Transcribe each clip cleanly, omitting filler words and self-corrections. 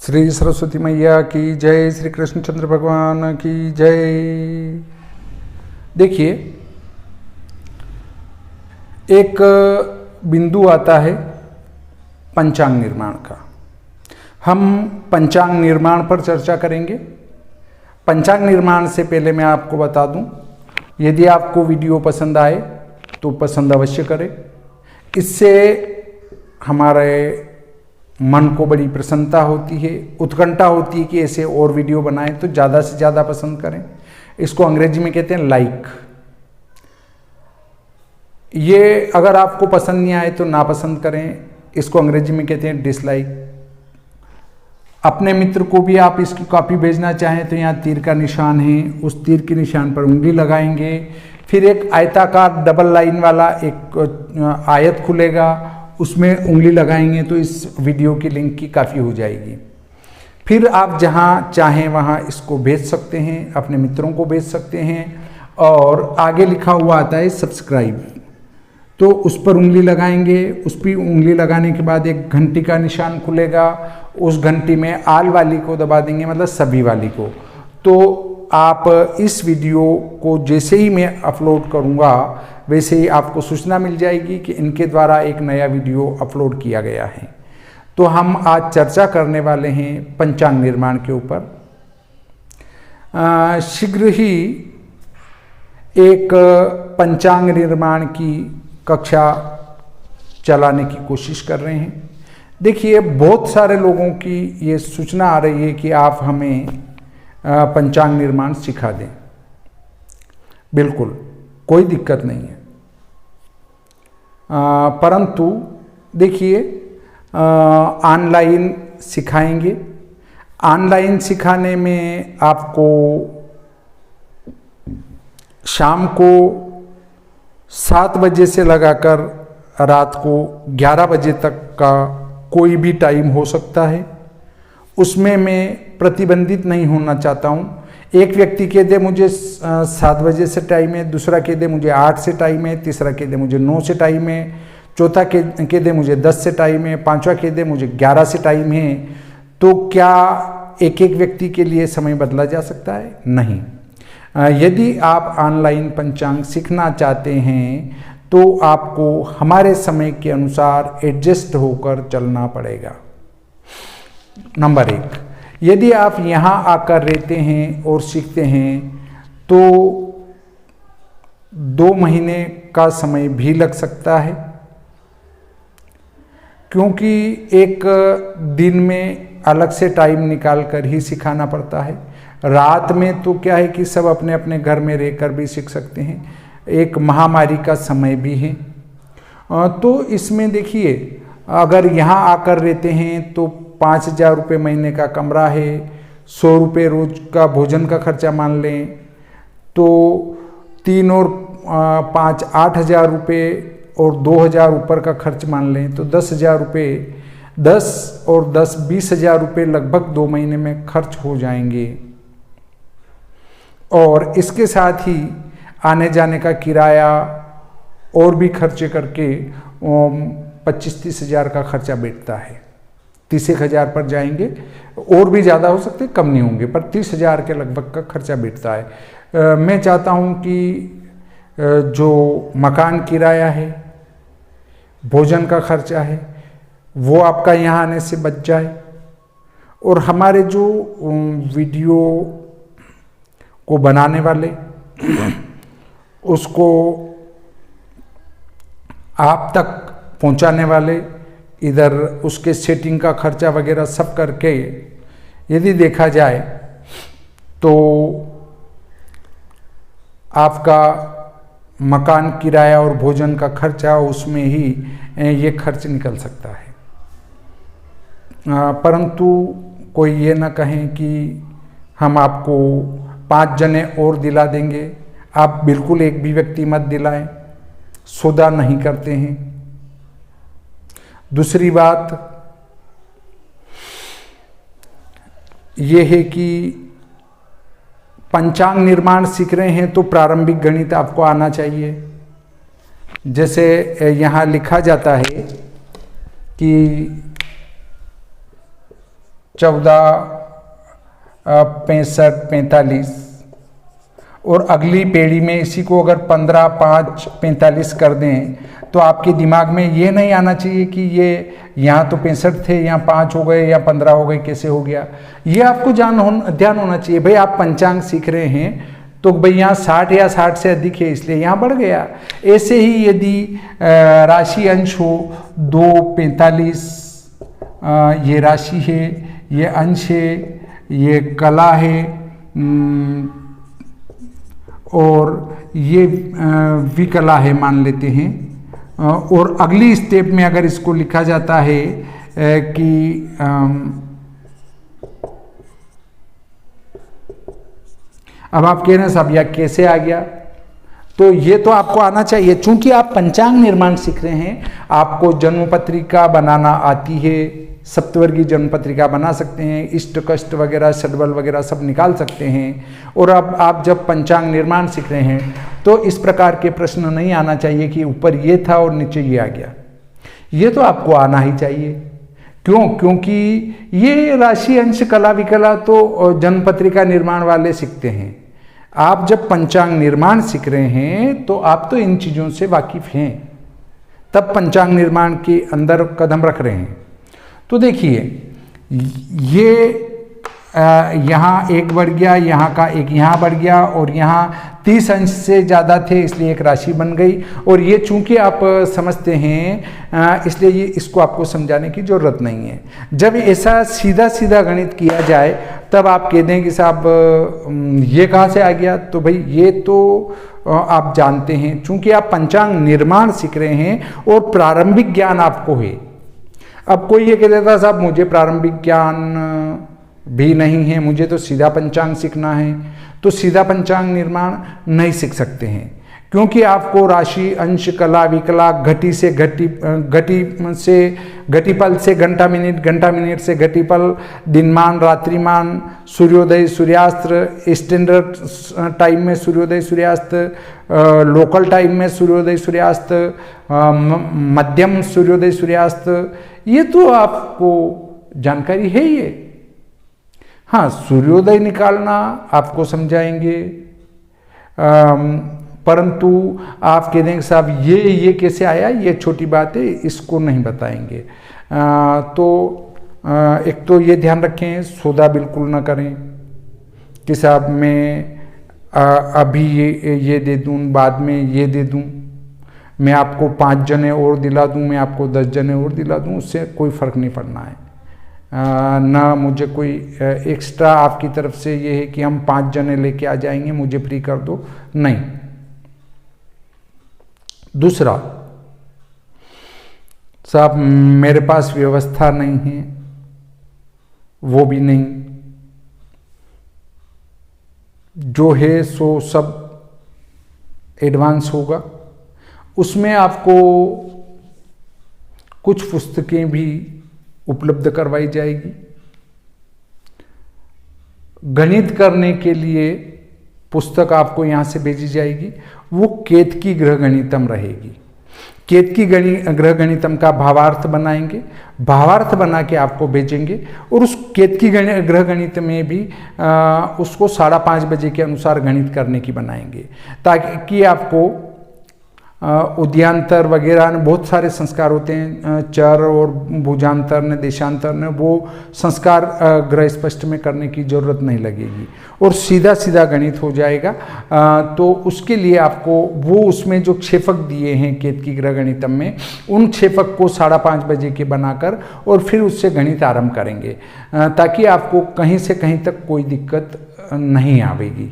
श्री सरस्वती मैया की जय, श्री कृष्णचंद्र भगवान की जय। देखिए, एक बिंदु आता है पंचांग निर्माण का। हम पंचांग निर्माण पर चर्चा करेंगे। पंचांग निर्माण से पहले मैं आपको बता दूं, यदि आपको वीडियो पसंद आए तो पसंद अवश्य करें। इससे हमारे मन को बड़ी प्रसन्नता होती है, उत्कंठा होती है कि ऐसे और वीडियो बनाएं, तो ज़्यादा से ज़्यादा पसंद करें। इसको अंग्रेजी में कहते हैं लाइक। ये अगर आपको पसंद नहीं आए तो नापसंद करें, इसको अंग्रेजी में कहते हैं डिसलाइक। अपने मित्र को भी आप इसकी कॉपी भेजना चाहें तो यहाँ तीर का निशान है, उस तीर के निशान पर उंगली लगाएंगे, फिर एक आयताकार डबल लाइन वाला एक आयत खुलेगा, उसमें उंगली लगाएंगे तो इस वीडियो की लिंक की काफ़ी हो जाएगी। फिर आप जहाँ चाहें वहाँ इसको भेज सकते हैं, अपने मित्रों को भेज सकते हैं। और आगे लिखा हुआ आता है सब्सक्राइब, तो उस पर उंगली लगाएंगे। उस पर उंगली लगाने के बाद एक घंटी का निशान खुलेगा, उस घंटी में आल वाली को दबा देंगे, मतलब सभी वाली को। तो आप इस वीडियो को जैसे ही मैं अपलोड करूँगा वैसे ही आपको सूचना मिल जाएगी कि इनके द्वारा एक नया वीडियो अपलोड किया गया है। तो हम आज चर्चा करने वाले हैं पंचांग निर्माण के ऊपर। शीघ्र ही एक पंचांग निर्माण की कक्षा चलाने की कोशिश कर रहे हैं। देखिए, बहुत सारे लोगों की ये सूचना आ रही है कि आप हमें पंचांग निर्माण सिखा दें। बिल्कुल कोई दिक्कत नहीं है, परंतु देखिए, ऑनलाइन सिखाएंगे। ऑनलाइन सिखाने में आपको शाम को 7 बजे से लगाकर रात को 11 बजे तक का कोई भी टाइम हो सकता है। उसमें मैं प्रतिबंधित नहीं होना चाहता हूँ। एक व्यक्ति कह दे मुझे 7 बजे से टाइम है, दूसरा कह दे मुझे 8 से टाइम है, तीसरा कह दे मुझे 9 से टाइम है, चौथा कह दे मुझे 10 से टाइम है, पांचवा कह दे मुझे 11 से टाइम है। तो क्या एक एक व्यक्ति के लिए समय बदला जा सकता है? नहीं। यदि आप ऑनलाइन पंचांग सीखना चाहते हैं तो आपको हमारे समय के अनुसार एडजस्ट होकर चलना पड़ेगा। नंबर 1, यदि आप यहाँ आकर रहते हैं और सीखते हैं तो 2 महीने का समय भी लग सकता है, क्योंकि एक दिन में अलग से टाइम निकाल कर ही सिखाना पड़ता है। रात में तो क्या है कि सब अपने अपने घर में रहकर भी सीख सकते हैं। एक महामारी का समय भी है। तो इसमें देखिए, अगर यहाँ आकर रहते हैं तो 5,000 रुपये महीने का कमरा है, 100 रुपये रोज का भोजन का खर्चा मान लें, तो 3 और 5 8,000 रुपये, और 2,000 ऊपर का खर्च मान लें तो 10,000 रुपये। 10 और 10 20,000 रुपये लगभग 2 महीने में खर्च हो जाएंगे। और इसके साथ ही आने जाने का किराया और भी खर्चे करके 25-30 हज़ार का खर्चा बैठता है। 30,000 पर जाएंगे, और भी ज़्यादा हो सकते, कम नहीं होंगे, पर 30,000 के लगभग का खर्चा बैठता है। मैं चाहता हूँ कि जो मकान किराया है, भोजन का खर्चा है, वो आपका यहाँ आने से बच जाए। और हमारे जो वीडियो को बनाने वाले, उसको आप तक पहुँचाने वाले, इधर उसके सेटिंग का खर्चा वगैरह सब करके यदि देखा जाए तो आपका मकान किराया और भोजन का खर्चा, उसमें ही ये खर्च निकल सकता है। परंतु कोई ये ना कहें कि हम आपको 5 जने और दिला देंगे। आप बिल्कुल एक भी व्यक्ति मत दिलाएं, सौदा नहीं करते हैं। दूसरी बात यह है कि पंचांग निर्माण सीख रहे हैं तो प्रारंभिक गणित आपको आना चाहिए। जैसे यहाँ लिखा जाता है कि 14, 65, 45 और अगली पीढ़ी में इसी को अगर 15, 5, 45 कर दें तो आपके दिमाग में ये नहीं आना चाहिए कि ये यहाँ तो 65 थे, यहाँ 5 हो गए या 15 हो गए, कैसे हो गया। ये आपको ध्यान होना चाहिए। भाई आप पंचांग सीख रहे हैं तो भाई यहाँ 60 या 60 से अधिक है इसलिए यहाँ बढ़ गया। ऐसे ही यदि राशि अंश हो 2, 45, ये राशि है, ये अंश है, ये कला है, और ये विकला है मान लेते हैं। और अगली स्टेप में अगर इसको लिखा जाता है कि अब आप कह रहे हैं साहब यह कैसे आ गया, तो ये तो आपको आना चाहिए। चूंकि आप पंचांग निर्माण सीख रहे हैं, आपको जन्म पत्रिका बनाना आती है, सप्तवर्गीय जन्म पत्रिका बना सकते हैं, इष्ट कष्ट वगैरह षड्बल वगैरह सब निकाल सकते हैं। और अब आप जब पंचांग निर्माण सीख रहे हैं तो इस प्रकार के प्रश्न नहीं आना चाहिए कि ऊपर ये था और नीचे ये आ गया। ये तो आपको आना ही चाहिए। क्यों? क्योंकि ये राशि अंश कला विकला तो जन्म पत्रिका निर्माण वाले सीखते हैं। आप जब पंचांग निर्माण सीख रहे हैं तो आप तो इन चीज़ों से वाकिफ हैं, तब पंचांग निर्माण के अंदर कदम रख रहे हैं। तो देखिए ये यहाँ 1 बढ़ गया, यहाँ का 1 यहाँ बढ़ गया, और यहाँ 30 अंश से ज़्यादा थे इसलिए एक राशि बन गई। और ये चूंकि आप समझते हैं इसलिए ये इसको आपको समझाने की ज़रूरत नहीं है। जब ऐसा सीधा सीधा गणित किया जाए तब आप कह दें कि साहब ये कहाँ से आ गया, तो भाई ये तो आप जानते हैं। चूंकि आप पंचांग निर्माण सीख रहे हैं और प्रारंभिक ज्ञान आपको है। अब कोई ये कह देता साहब मुझे प्रारंभिक ज्ञान भी नहीं है, मुझे तो सीधा पंचांग सीखना है, तो सीधा पंचांग निर्माण नहीं सीख सकते हैं। क्योंकि आपको राशि अंश कला विकला घटी से घटीपल से घंटा मिनट से घटीपल, दिनमान रात्रिमान, सूर्योदय सूर्यास्त, स्टैंडर्ड टाइम में सूर्योदय सूर्यास्त, लोकल टाइम में सूर्योदय सूर्यास्त, मध्यम सूर्योदय सूर्यास्त, ये तो आपको जानकारी है ही है। हाँ, सूर्योदय निकालना आपको समझाएंगे, परंतु आप कह देंगे साहब ये कैसे आया, ये छोटी बात है, इसको नहीं बताएंगे। तो एक तो ये ध्यान रखें, सौदा बिल्कुल ना करें कि साहब मैं अभी ये दे दूँ, बाद में ये दे दूँ, मैं आपको 5 जने और दिला दूँ, मैं आपको 10 जने और दिला दूँ, उससे कोई फ़र्क नहीं पड़ना है। ना मुझे कोई एक्स्ट्रा आपकी तरफ से ये है कि हम 5 जने लेके आ जाएंगे, मुझे फ्री कर दो, नहीं। दूसरा, साहब मेरे पास व्यवस्था नहीं है, वो भी नहीं, जो है सो सब एडवांस होगा। उसमें आपको कुछ पुस्तकें भी उपलब्ध करवाई जाएगी। गणित करने के लिए पुस्तक आपको यहाँ से भेजी जाएगी, वो केतकी गृह गणितम रहेगी। केतकी गृह गणितम का भावार्थ बनाएंगे, भावार्थ बना के आपको भेजेंगे, और उस केतकी गृह गणित में भी उसको 5:30 बजे के अनुसार गणित करने की बनाएंगे, ताकि आपको उद्यांतर वगैरह ने बहुत सारे संस्कार होते हैं, चर और भुजांतर ने, देशांतर ने, वो संस्कार ग्रह स्पष्ट में करने की जरूरत नहीं लगेगी और सीधा सीधा गणित हो जाएगा। तो उसके लिए आपको वो उसमें जो क्षेपक दिए हैं केतकी गृह गणितम में, उन क्षेपक को 5:30 बजे के बनाकर और फिर उससे गणित आरंभ करेंगे, ताकि आपको कहीं से कहीं तक कोई दिक्कत नहीं आवेगी।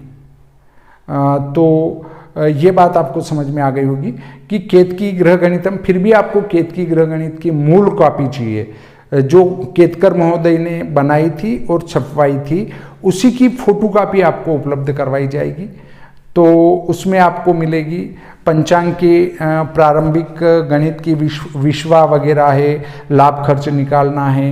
तो ये बात आपको समझ में आ गई होगी कि केतकी गृह गणितम, फिर भी आपको केतकी गृह गणित की मूल कॉपी चाहिए जो केतकर महोदय ने बनाई थी और छपवाई थी, उसी की फोटो कॉपी आपको उपलब्ध करवाई जाएगी। तो उसमें आपको मिलेगी पंचांग के प्रारंभिक गणित की विश्वा वगैरह है, लाभ खर्च निकालना है,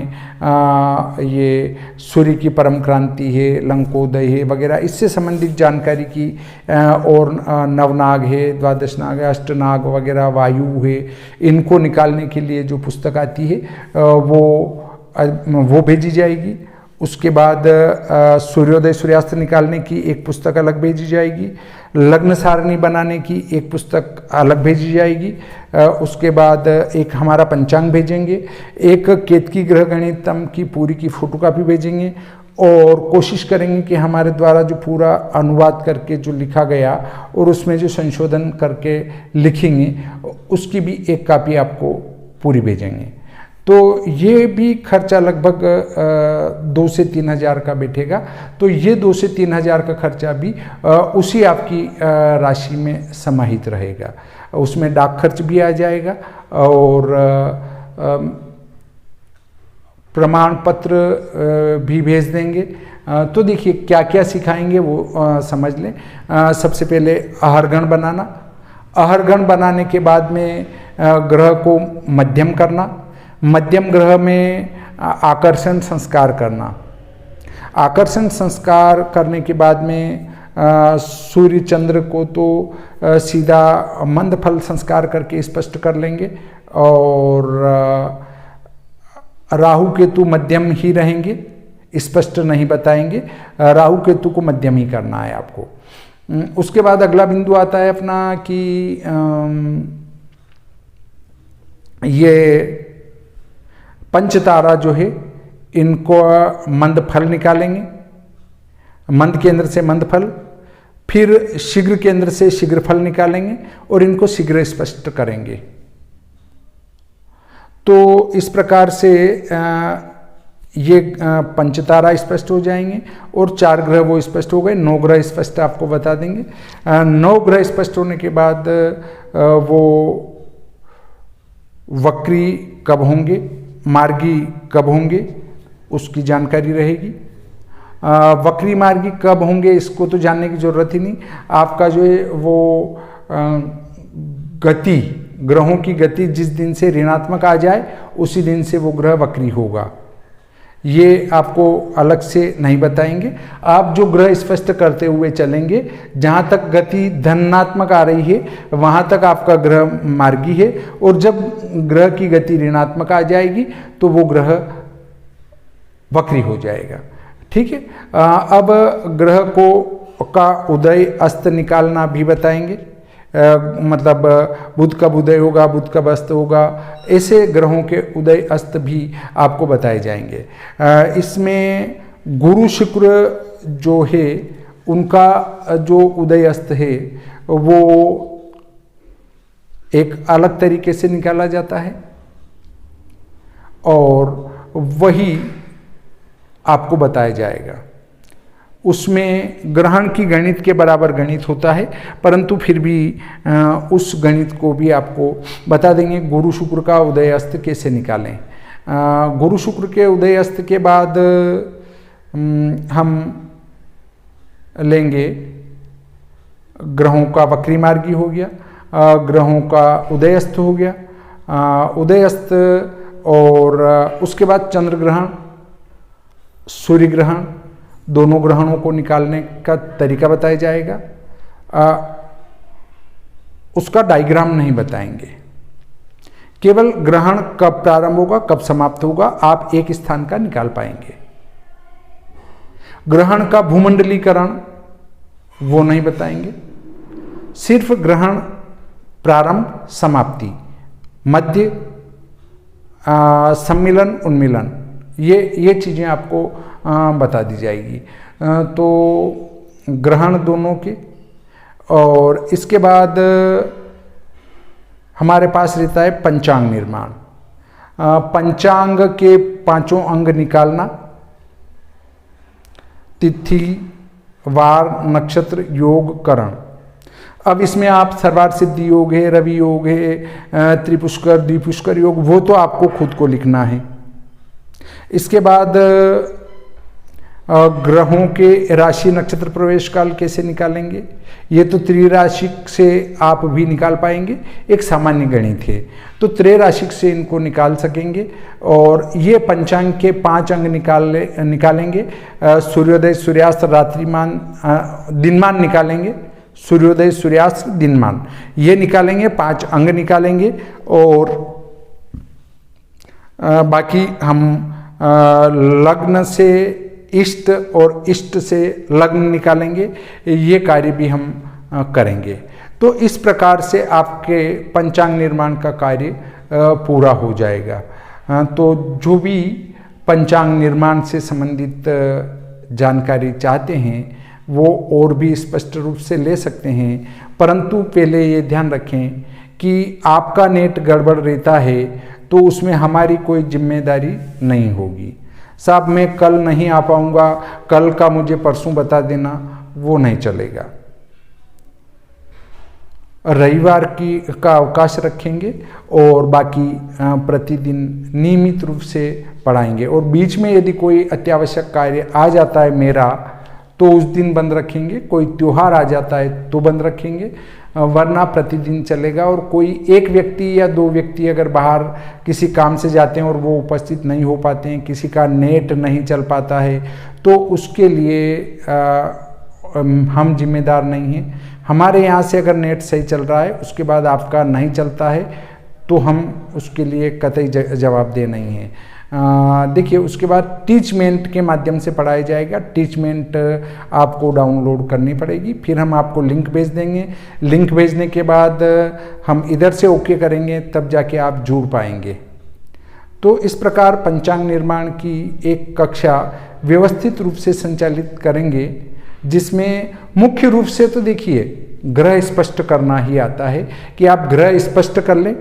ये सूर्य की परम क्रांति है, लंकोदय है वगैरह, इससे संबंधित जानकारी की, और नवनाग है, द्वादश नाग है, अष्टनाग वगैरह, वायु है, इनको निकालने के लिए जो पुस्तक आती है वो भेजी जाएगी। उसके बाद सूर्योदय सूर्यास्त निकालने की एक पुस्तक अलग भेजी जाएगी, लग्न सारणी बनाने की एक पुस्तक अलग भेजी जाएगी, उसके बाद एक हमारा पंचांग भेजेंगे, एक केतकी ग्रह गणितम की पूरी की फोटोकॉपी भेजेंगे और कोशिश करेंगे कि हमारे द्वारा जो पूरा अनुवाद करके जो लिखा गया और उसमें जो संशोधन करके लिखेंगे उसकी भी एक कॉपी आपको पूरी भेजेंगे। तो ये भी खर्चा लगभग 2 से 3 हज़ार का बैठेगा। तो ये 2 से 3 हज़ार का खर्चा भी उसी आपकी राशि में समाहित रहेगा। उसमें डाक खर्च भी आ जाएगा और प्रमाण पत्र भी भेज देंगे। तो देखिए क्या क्या सिखाएंगे वो समझ लें। सबसे पहले आहारगण बनाना, आहारगण बनाने के बाद में ग्रह को मध्यम करना, मध्यम ग्रह में आकर्षण संस्कार करना, आकर्षण संस्कार करने के बाद में सूर्य चंद्र को तो सीधा मंद फल संस्कार करके स्पष्ट कर लेंगे और राहु केतु मध्यम ही रहेंगे, स्पष्ट नहीं बताएंगे। राहु केतु को मध्यम ही करना है आपको। उसके बाद अगला बिंदु आता है अपना कि ये पंचतारा जो है इनको मंद फल निकालेंगे, मंद केंद्र से मंद फल, फिर शीघ्र केंद्र से शीघ्र फल निकालेंगे और इनको शीघ्र स्पष्ट करेंगे। तो इस प्रकार से ये पंचतारा स्पष्ट हो जाएंगे और 4 ग्रह वो स्पष्ट हो गए। 9 ग्रह स्पष्ट आपको बता देंगे। 9 ग्रह स्पष्ट होने के बाद वो वक्री कब होंगे, मार्गी कब होंगे, उसकी जानकारी रहेगी। वक्री मार्गी कब होंगे इसको तो जानने की जरूरत ही नहीं। आपका जो है वो गति, ग्रहों की गति जिस दिन से ऋणात्मक आ जाए उसी दिन से वो ग्रह वक्री होगा। ये आपको अलग से नहीं बताएंगे। आप जो ग्रह स्पष्ट करते हुए चलेंगे, जहाँ तक गति धनात्मक आ रही है वहाँ तक आपका ग्रह मार्गी है और जब ग्रह की गति ऋणात्मक आ जाएगी तो वो ग्रह वक्री हो जाएगा। ठीक है। अब ग्रह को का उदय अस्त निकालना भी बताएंगे। मतलब बुध कब उदय होगा, बुध कब अस्त होगा, ऐसे ग्रहों के उदय अस्त भी आपको बताए जाएंगे। इसमें गुरु शुक्र जो है उनका जो उदय अस्त है वो एक अलग तरीके से निकाला जाता है और वही आपको बताया जाएगा। उसमें ग्रहण की गणित के बराबर गणित होता है, परंतु फिर भी उस गणित को भी आपको बता देंगे। गुरु शुक्र का उदय अस्त कैसे निकालें। गुरु शुक्र के उदय अस्त के बाद हम लेंगे ग्रहों का वक्री मार्गी हो गया, ग्रहों का उदय अस्त हो गया, उदय अस्त, और उसके बाद चंद्र ग्रहण, सूर्य ग्रहण, दोनों ग्रहणों को निकालने का तरीका बताया जाएगा। उसका डायग्राम नहीं बताएंगे, केवल ग्रहण कब प्रारंभ होगा कब समाप्त होगा आप एक स्थान का निकाल पाएंगे। ग्रहण का भूमंडलीकरण वो नहीं बताएंगे, सिर्फ ग्रहण प्रारंभ समाप्ति मध्य सम्मिलन उन्मिलन ये चीज़ें आपको बता दी जाएगी। तो ग्रहण दोनों के, और इसके बाद हमारे पास रहता है पंचांग निर्माण। पंचांग के 5 अंग निकालना, तिथि, वार, नक्षत्र, योग, करण। अब इसमें आप सर्वार्थ सिद्धि योग है, रवि योग है, त्रिपुष्कर द्विपुष्कर योग, वो तो आपको खुद को लिखना है। इसके बाद ग्रहों के राशि नक्षत्र प्रवेश काल कैसे निकालेंगे, ये तो त्रिराशिक से आप भी निकाल पाएंगे, एक सामान्य गणित है, तो त्रैराशिक से इनको निकाल सकेंगे। और ये पंचांग के 5 अंग निकालेंगे। सूर्योदय सूर्यास्त रात्रिमान दिनमान निकालेंगे, सूर्योदय सूर्यास्त दिनमान ये निकालेंगे, 5 अंग निकालेंगे। और बाकी हम लग्न से इष्ट और इष्ट से लग्न निकालेंगे, ये कार्य भी हम करेंगे। तो इस प्रकार से आपके पंचांग निर्माण का कार्य पूरा हो जाएगा। तो जो भी पंचांग निर्माण से संबंधित जानकारी चाहते हैं वो और भी स्पष्ट रूप से ले सकते हैं, परंतु पहले ये ध्यान रखें कि आपका नेट गड़बड़ रहता है तो उसमें हमारी कोई जिम्मेदारी नहीं होगी। साहब मैं कल नहीं आ पाऊँगा, कल का मुझे परसों बता देना, वो नहीं चलेगा। रविवार का अवकाश रखेंगे और बाकी प्रतिदिन नियमित रूप से पढ़ाएंगे। और बीच में यदि कोई अत्यावश्यक कार्य आ जाता है मेरा तो उस दिन बंद रखेंगे, कोई त्योहार आ जाता है तो बंद रखेंगे, वरना प्रतिदिन चलेगा। और कोई एक व्यक्ति या दो व्यक्ति अगर बाहर किसी काम से जाते हैं और वो उपस्थित नहीं हो पाते हैं, किसी का नेट नहीं चल पाता है, तो उसके लिए हम जिम्मेदार नहीं हैं। हमारे यहाँ से अगर नेट सही चल रहा है उसके बाद आपका नहीं चलता है तो हम उसके लिए कतई जवाबदेह नहीं है। देखिए उसके बाद टीचमेंट के माध्यम से पढ़ाया जाएगा। टीचमेंट आपको डाउनलोड करनी पड़ेगी, फिर हम आपको लिंक भेज देंगे। लिंक भेजने के बाद हम इधर से ओके करेंगे, तब जाके आप जुड़ पाएंगे। तो इस प्रकार पंचांग निर्माण की एक कक्षा व्यवस्थित रूप से संचालित करेंगे, जिसमें मुख्य रूप से तो देखिए ग्रह स्पष्ट करना ही आता है कि आप ग्रह स्पष्ट कर लें,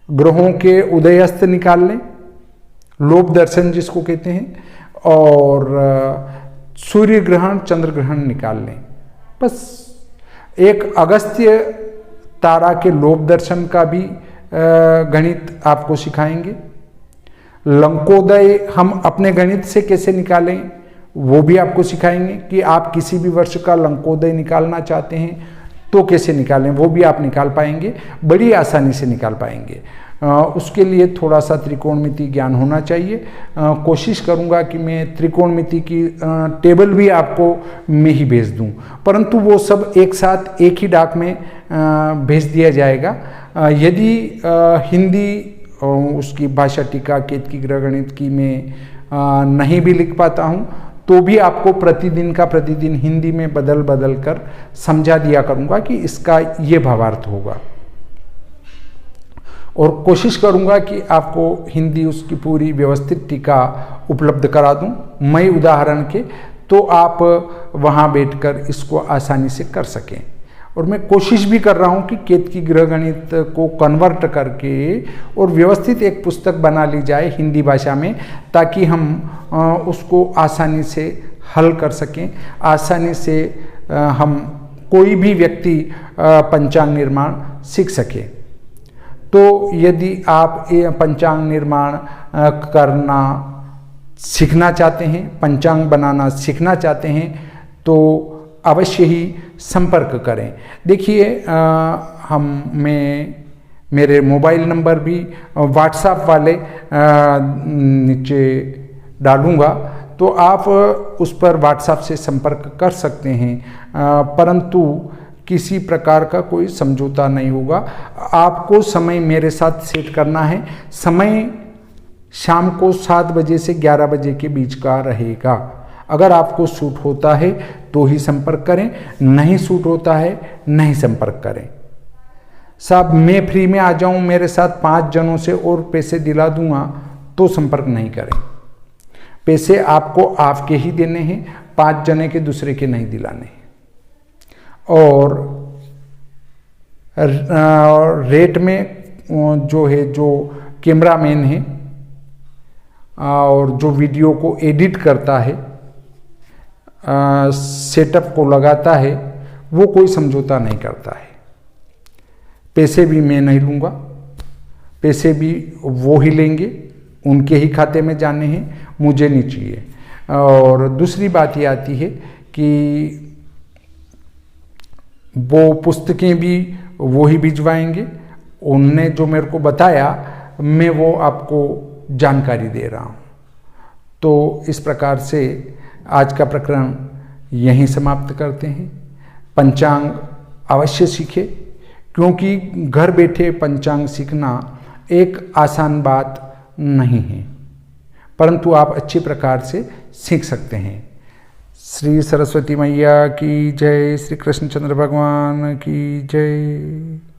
ग्रहों के उदय अस्त निकाल लें, लोभ दर्शन जिसको कहते हैं, और सूर्य ग्रहण चंद्र ग्रहण निकाल लें। बस एक अगस्त्य तारा के लोभ दर्शन का भी गणित आपको सिखाएंगे। लंकोदय हम अपने गणित से कैसे निकालें वो भी आपको सिखाएंगे कि आप किसी भी वर्ष का लंकोदय निकालना चाहते हैं तो कैसे निकालें, वो भी आप निकाल पाएंगे, बड़ी आसानी से निकाल पाएंगे। उसके लिए थोड़ा सा त्रिकोणमिति ज्ञान होना चाहिए। कोशिश करूंगा कि मैं त्रिकोणमिति की टेबल भी आपको मैं ही भेज दूं, परंतु वो सब एक साथ एक ही डाक में भेज दिया जाएगा। यदि हिंदी उसकी भाषा टीका केतकी ग्रह गणित की मैं नहीं भी लिख पाता हूँ तो भी आपको प्रतिदिन का प्रतिदिन हिंदी में बदल बदल कर समझा दिया करूँगा कि इसका ये भावार्थ होगा, और कोशिश करूँगा कि आपको हिंदी उसकी पूरी व्यवस्थित टीका उपलब्ध करा दूँ मई उदाहरण के, तो आप वहाँ बैठकर इसको आसानी से कर सकें। और मैं कोशिश भी कर रहा हूँ कि केतकी ग्रह गणित को कन्वर्ट करके और व्यवस्थित एक पुस्तक बना ली जाए हिंदी भाषा में, ताकि हम उसको आसानी से हल कर सकें, आसानी से हम कोई भी व्यक्ति पंचांग निर्माण सीख सके। तो यदि आप ये पंचांग निर्माण करना सीखना चाहते हैं, पंचांग बनाना सीखना चाहते हैं, तो अवश्य ही संपर्क करें। देखिए मैं मेरे मोबाइल नंबर भी व्हाट्सएप वाले नीचे डालूंगा, तो आप उस पर व्हाट्सएप से संपर्क कर सकते हैं, परंतु किसी प्रकार का कोई समझौता नहीं होगा। आपको समय मेरे साथ सेट करना है। समय शाम को 7 बजे से 11 बजे के बीच का रहेगा। अगर आपको सूट होता है तो ही संपर्क करें, नहीं सूट होता है नहीं संपर्क करें। साहब मैं फ्री में आ जाऊं, मेरे साथ 5 जनों से और पैसे दिला दूंगा, तो संपर्क नहीं करें। पैसे आपको आपके ही देने हैं, 5 जने के दूसरे के नहीं दिलाने। और रेट में जो है, जो कैमरामैन है और जो वीडियो को एडिट करता है, सेटअप को लगाता है, वो कोई समझौता नहीं करता है। पैसे भी मैं नहीं लूँगा, पैसे भी वो ही लेंगे, उनके ही खाते में जाने हैं, मुझे नहीं चाहिए। और दूसरी बात ये आती है कि वो पुस्तकें भी वो ही भिजवाएंगे। उनने जो मेरे को बताया मैं वो आपको जानकारी दे रहा हूँ। तो इस प्रकार से आज का प्रकरण यहीं समाप्त करते हैं। पंचांग अवश्य सीखें, क्योंकि घर बैठे पंचांग सीखना एक आसान बात नहीं है। परंतु आप अच्छे प्रकार से सीख सकते हैं। श्री सरस्वती मैया की जय, श्री कृष्णचंद्र भगवान की जय।